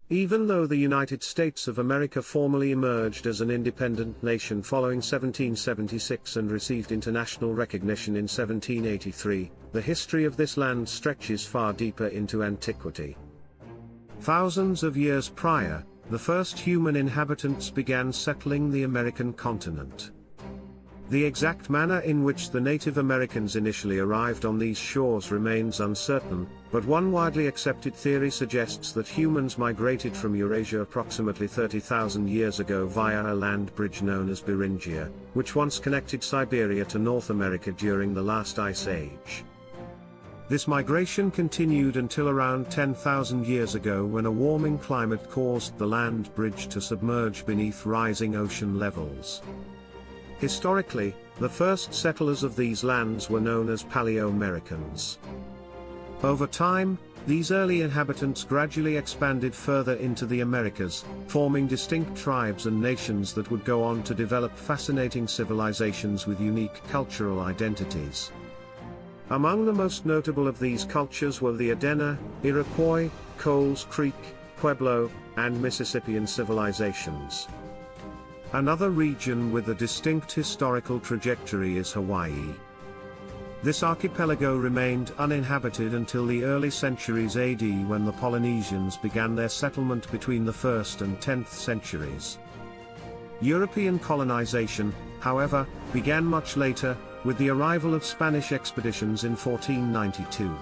Even though the United States of America formally emerged as an independent nation following 1776 and received international recognition in 1783, the history of this land stretches far deeper into antiquity. Thousands of years prior, the first human inhabitants began settling the American continent. The exact manner in which the Native Americans initially arrived on these shores remains uncertain, but one widely accepted theory suggests that humans migrated from Eurasia approximately 30,000 years ago via a land bridge known as Beringia, which once connected Siberia to North America during the last ice age. This migration continued until around 10,000 years ago when a warming climate caused the land bridge to submerge beneath rising ocean levels. Historically, the first settlers of these lands were known as Paleo-Americans. Over time, these early inhabitants gradually expanded further into the Americas, forming distinct tribes and nations that would go on to develop fascinating civilizations with unique cultural identities. Among the most notable of these cultures were the Adena, Iroquois, Coles Creek, Pueblo, and Mississippian civilizations. Another region with a distinct historical trajectory is Hawaii. This archipelago remained uninhabited until the early centuries AD when the Polynesians began their settlement between the 1st and 10th centuries. European colonization, however, began much later, with the arrival of Spanish expeditions in 1492.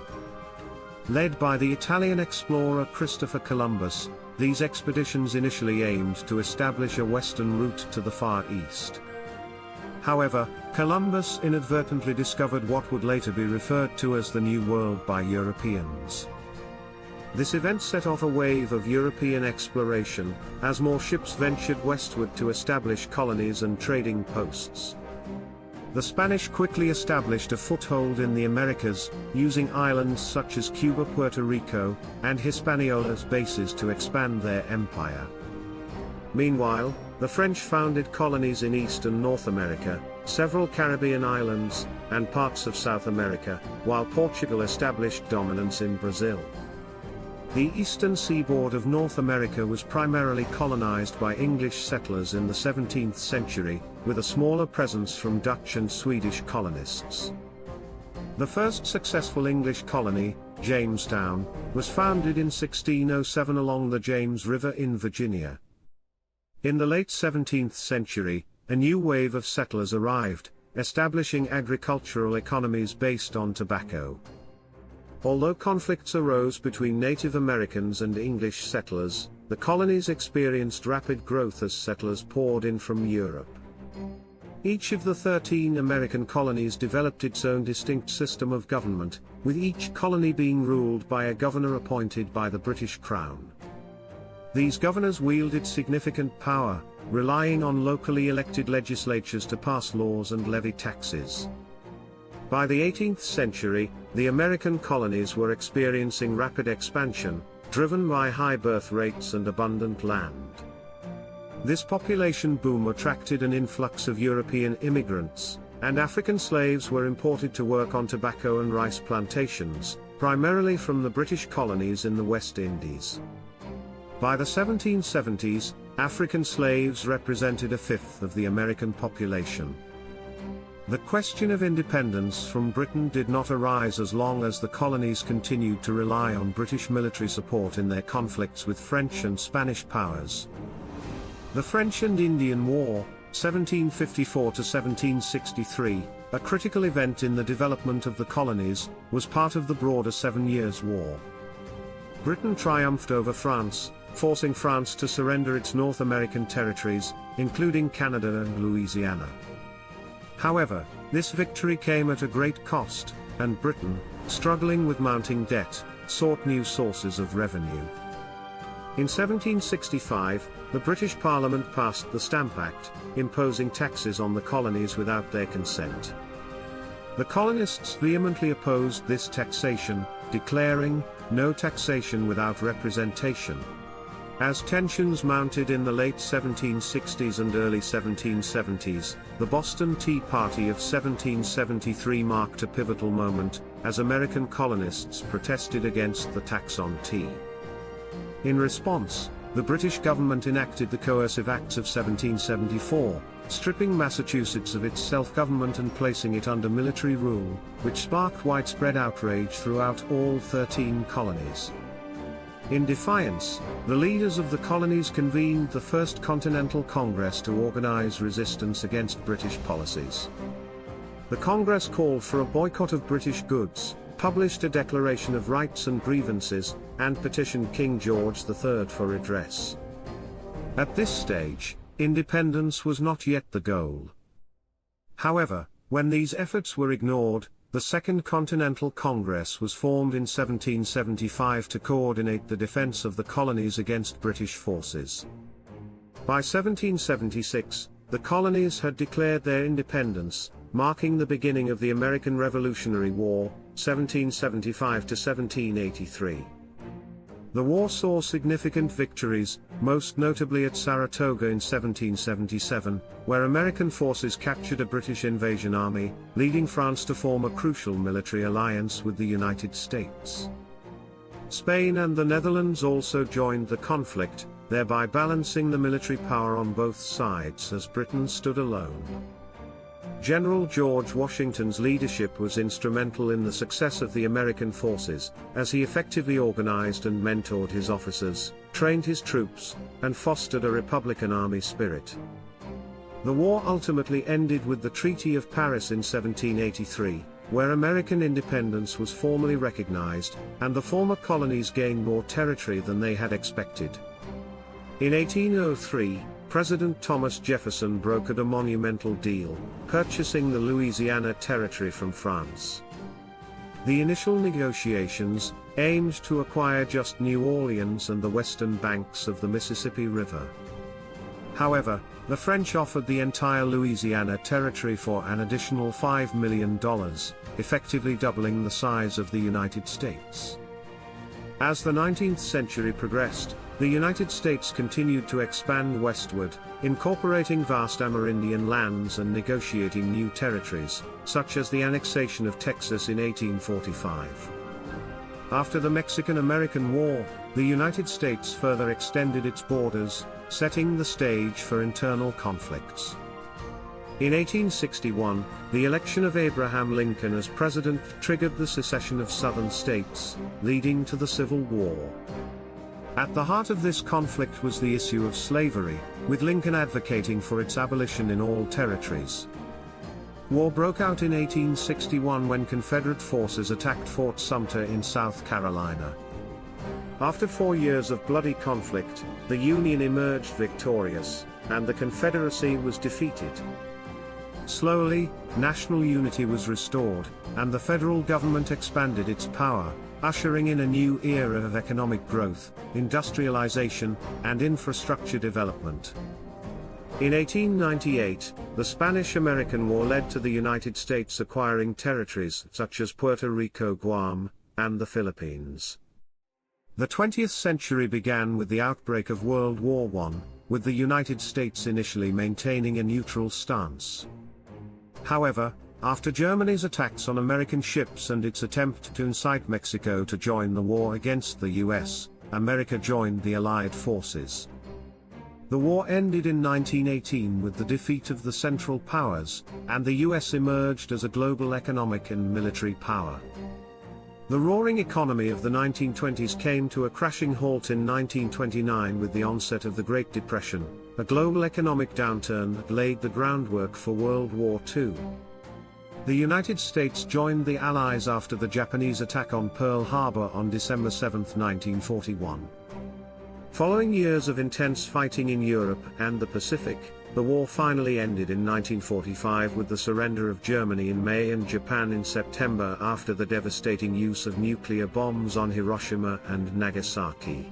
Led by the Italian explorer Christopher Columbus, these expeditions initially aimed to establish a western route to the Far East. However, Columbus inadvertently discovered what would later be referred to as the New World by Europeans. This event set off a wave of European exploration, as more ships ventured westward to establish colonies and trading posts. The Spanish quickly established a foothold in the Americas, using islands such as Cuba, Puerto Rico, and Hispaniola as bases to expand their empire. Meanwhile, the French founded colonies in East and North America, several Caribbean islands, and parts of South America, while Portugal established dominance in Brazil. The eastern seaboard of North America was primarily colonized by English settlers in the 17th century, with a smaller presence from Dutch and Swedish colonists. The first successful English colony, Jamestown, was founded in 1607 along the James River in Virginia. In the late 17th century, a new wave of settlers arrived, establishing agricultural economies based on tobacco. Although conflicts arose between Native Americans and English settlers, the colonies experienced rapid growth as settlers poured in from Europe. Each of the 13 American colonies developed its own distinct system of government, with each colony being ruled by a governor appointed by the British Crown. These governors wielded significant power, relying on locally elected legislatures to pass laws and levy taxes. By the 18th century, the American colonies were experiencing rapid expansion, driven by high birth rates and abundant land. This population boom attracted an influx of European immigrants, and African slaves were imported to work on tobacco and rice plantations, primarily from the British colonies in the West Indies. By the 1770s, African slaves represented a fifth of the American population. The question of independence from Britain did not arise as long as the colonies continued to rely on British military support in their conflicts with French and Spanish powers. The French and Indian War, 1754 to 1763, a critical event in the development of the colonies, was part of the broader 7 Years' War. Britain triumphed over France, forcing France to surrender its North American territories, including Canada and Louisiana. However, this victory came at a great cost, and Britain, struggling with mounting debt, sought new sources of revenue. In 1765, the British Parliament passed the Stamp Act, imposing taxes on the colonies without their consent. The colonists vehemently opposed this taxation, declaring, "No taxation without representation." As tensions mounted in the late 1760s and early 1770s, the Boston Tea Party of 1773 marked a pivotal moment, as American colonists protested against the tax on tea. In response, the British government enacted the Coercive Acts of 1774, stripping Massachusetts of its self-government and placing it under military rule, which sparked widespread outrage throughout all 13 colonies. In defiance, the leaders of the colonies convened the First Continental Congress to organize resistance against British policies. The Congress called for a boycott of British goods, published a Declaration of Rights and Grievances, and petitioned King George III for redress. At this stage, independence was not yet the goal. However, when these efforts were ignored, the Second Continental Congress was formed in 1775 to coordinate the defense of the colonies against British forces. By 1776, the colonies had declared their independence, marking the beginning of the American Revolutionary War, 1775 to 1783. The war saw significant victories, most notably at Saratoga in 1777, where American forces captured a British invasion army, leading France to form a crucial military alliance with the United States. Spain and the Netherlands also joined the conflict, thereby balancing the military power on both sides as Britain stood alone. General George Washington's leadership was instrumental in the success of the American forces, as he effectively organized and mentored his officers, trained his troops, and fostered a Republican army spirit. The war ultimately ended with the Treaty of Paris in 1783, where American independence was formally recognized, and the former colonies gained more territory than they had expected. In 1803, President Thomas Jefferson brokered a monumental deal, purchasing the Louisiana Territory from France. The initial negotiations aimed to acquire just New Orleans and the western banks of the Mississippi River. However, the French offered the entire Louisiana Territory for an additional $5 million, effectively doubling the size of the United States. As the 19th century progressed, the United States continued to expand westward, incorporating vast Amerindian lands and negotiating new territories, such as the annexation of Texas in 1845. After the Mexican-American War, the United States further extended its borders, setting the stage for internal conflicts. In 1861, the election of Abraham Lincoln as president triggered the secession of Southern states, leading to the Civil War. At the heart of this conflict was the issue of slavery, with Lincoln advocating for its abolition in all territories. War broke out in 1861 when Confederate forces attacked Fort Sumter in South Carolina. After 4 years of bloody conflict, the Union emerged victorious, and the Confederacy was defeated. Slowly, national unity was restored, and the federal government expanded its power, ushering in a new era of economic growth, industrialization, and infrastructure development. In 1898, the Spanish-American War led to the United States acquiring territories such as Puerto Rico, Guam, and the Philippines. The 20th century began with the outbreak of World War I, with the United States initially maintaining a neutral stance. However, after Germany's attacks on American ships and its attempt to incite Mexico to join the war against the US, America joined the Allied forces. The war ended in 1918 with the defeat of the Central Powers, and the US emerged as a global economic and military power. The roaring economy of the 1920s came to a crashing halt in 1929 with the onset of the Great Depression, a global economic downturn that laid the groundwork for World War II. The United States joined the Allies after the Japanese attack on Pearl Harbor on December 7, 1941. Following years of intense fighting in Europe and the Pacific, the war finally ended in 1945 with the surrender of Germany in May and Japan in September after the devastating use of nuclear bombs on Hiroshima and Nagasaki.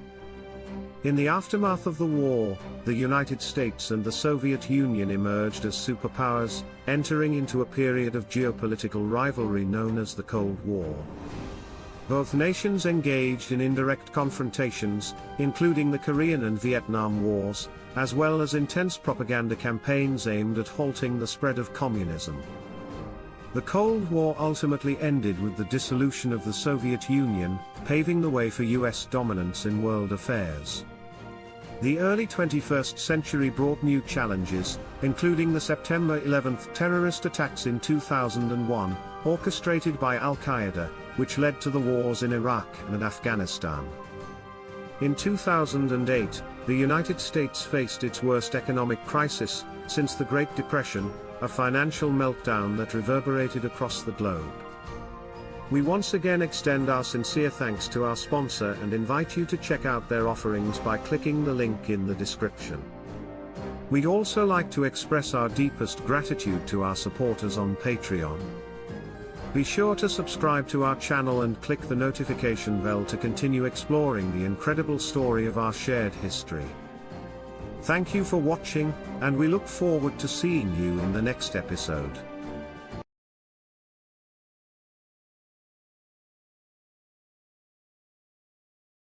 In the aftermath of the war, the United States and the Soviet Union emerged as superpowers, entering into a period of geopolitical rivalry known as the Cold War. Both nations engaged in indirect confrontations, including the Korean and Vietnam Wars, as well as intense propaganda campaigns aimed at halting the spread of communism. The Cold War ultimately ended with the dissolution of the Soviet Union, paving the way for US dominance in world affairs. The early 21st century brought new challenges, including the September 11th terrorist attacks in 2001, orchestrated by Al-Qaeda, which led to the wars in Iraq and Afghanistan. In 2008, the United States faced its worst economic crisis since the Great Depression, a financial meltdown that reverberated across the globe. We once again extend our sincere thanks to our sponsor and invite you to check out their offerings by clicking the link in the description. We'd also like to express our deepest gratitude to our supporters on Patreon. Be sure to subscribe to our channel and click the notification bell to continue exploring the incredible story of our shared history. Thank you for watching, and we look forward to seeing you in the next episode.